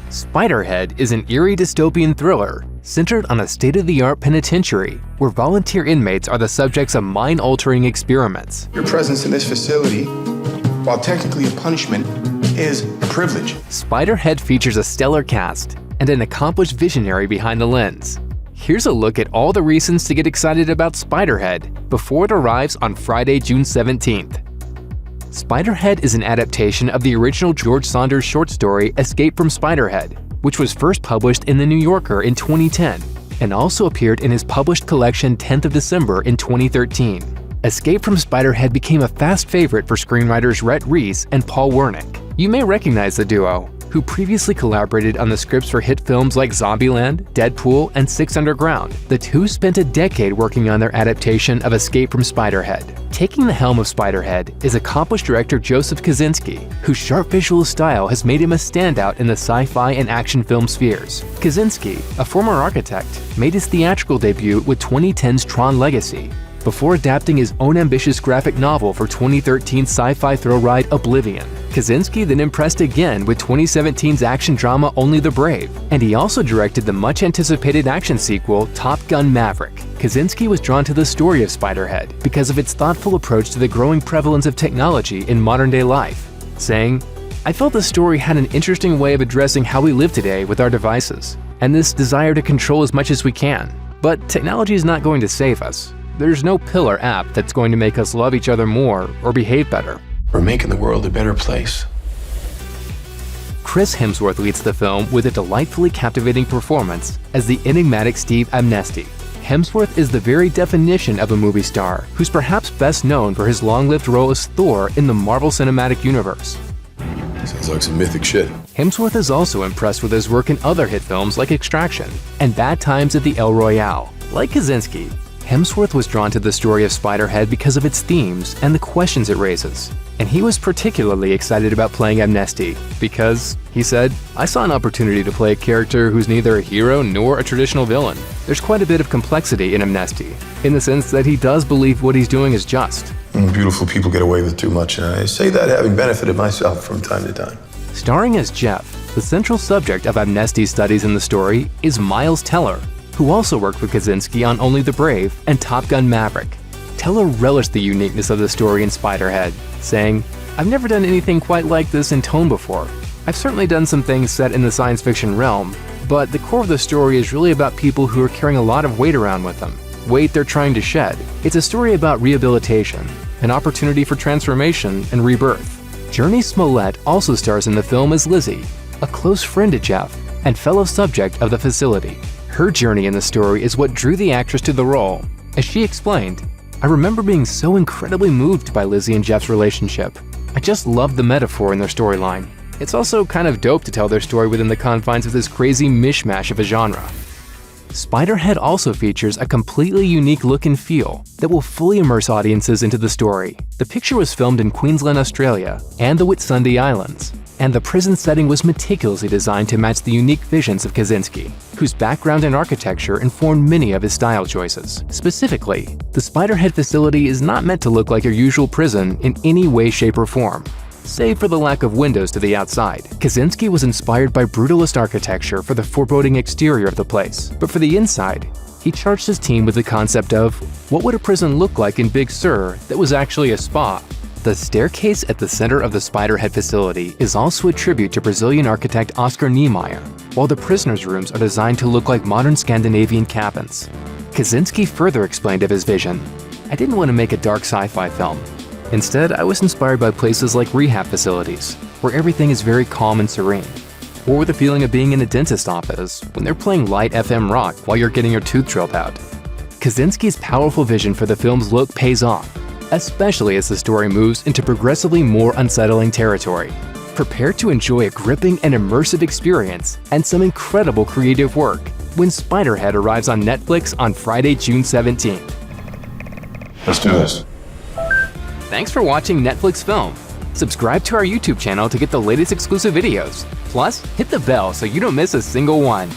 Spiderhead is an eerie dystopian thriller centered on a state-of-the-art penitentiary where volunteer inmates are the subjects of mind-altering experiments. Your presence in this facility, while technically a punishment, is a privilege. Spiderhead features a stellar cast and an accomplished visionary behind the lens. Here's a look at all the reasons to get excited about Spiderhead before it arrives on Friday, June 17th. Spiderhead is an adaptation of the original George Saunders short story Escape from Spiderhead, which was first published in The New Yorker in 2010 and also appeared in his published collection 10th of December in 2013. Escape from Spiderhead became a fast favorite for screenwriters Rhett Reese and Paul Wernick. You may recognize the duo, who previously collaborated on the scripts for hit films like Zombieland, Deadpool, and Six Underground. The two spent a decade working on their adaptation of Escape from Spiderhead. Taking the helm of Spiderhead is accomplished director Joseph Kosinski, whose sharp visual style has made him a standout in the sci-fi and action film spheres. Kosinski, a former architect, made his theatrical debut with 2010's Tron Legacy, before adapting his own ambitious graphic novel for 2013's sci-fi thrill ride Oblivion. Kosinski then impressed again with 2017's action drama Only the Brave, and he also directed the much-anticipated action sequel Top Gun Maverick. Kosinski was drawn to the story of Spiderhead because of its thoughtful approach to the growing prevalence of technology in modern-day life, saying, "I felt the story had an interesting way of addressing how we live today with our devices, and this desire to control as much as we can. But technology is not going to save us. There's no pill or app that's going to make us love each other more or behave better." We're making the world a better place. Chris Hemsworth leads the film with a delightfully captivating performance as the enigmatic Steve Amnesty. Hemsworth is the very definition of a movie star, who's perhaps best known for his long-lived role as Thor in the Marvel Cinematic Universe. Sounds like some mythic shit. Hemsworth is also impressed with his work in other hit films like Extraction and Bad Times at the El Royale. Like Kosinski, Hemsworth was drawn to the story of Spiderhead because of its themes and the questions it raises. And he was particularly excited about playing Amnesty because, he said, "I saw an opportunity to play a character who's neither a hero nor a traditional villain. There's quite a bit of complexity in Amnesty, in the sense that he does believe what he's doing is just." Beautiful people get away with too much, and I say that having benefited myself from time to time. Starring as Jeff, the central subject of Amnesty's studies in the story is Miles Teller, who also worked with Kosinski on Only the Brave and Top Gun Maverick. Teller relished the uniqueness of the story in Spiderhead, saying, "I've never done anything quite like this in tone before. I've certainly done some things set in the science fiction realm, but the core of the story is really about people who are carrying a lot of weight around with them. Weight they're trying to shed. It's a story about rehabilitation, an opportunity for transformation and rebirth." Jurnee Smollett also stars in the film as Lizzie, a close friend to Jeff and fellow subject of the facility. Her journey in the story is what drew the actress to the role. As she explained, "I remember being so incredibly moved by Lizzie and Jeff's relationship. I just loved the metaphor in their storyline. It's also kind of dope to tell their story within the confines of this crazy mishmash of a genre." Spiderhead also features a completely unique look and feel that will fully immerse audiences into the story. The picture was filmed in Queensland, Australia, and the Whitsunday Islands, and the prison setting was meticulously designed to match the unique visions of Kosinski, whose background in architecture informed many of his style choices. Specifically, the Spiderhead facility is not meant to look like your usual prison in any way, shape, or form, save for the lack of windows to the outside. Kosinski was inspired by brutalist architecture for the foreboding exterior of the place, but for the inside, he charged his team with the concept of, what would a prison look like in Big Sur that was actually a spa? The staircase at the center of the Spiderhead facility is also a tribute to Brazilian architect Oscar Niemeyer, while the prisoners' rooms are designed to look like modern Scandinavian cabins. Kosinski further explained of his vision, "I didn't want to make a dark sci-fi film. Instead, I was inspired by places like rehab facilities, where everything is very calm and serene, or the feeling of being in a dentist's office when they're playing light FM rock while you're getting your tooth drilled out." Kosinski's powerful vision for the film's look pays off, especially as the story moves into progressively more unsettling territory. Prepare to enjoy a gripping and immersive experience and some incredible creative work when Spiderhead arrives on Netflix on Friday, June 17th. Let's do this. Thanks for watching Netflix Film. Subscribe to our YouTube channel to get the latest exclusive videos. Plus, hit the bell so you don't miss a single one.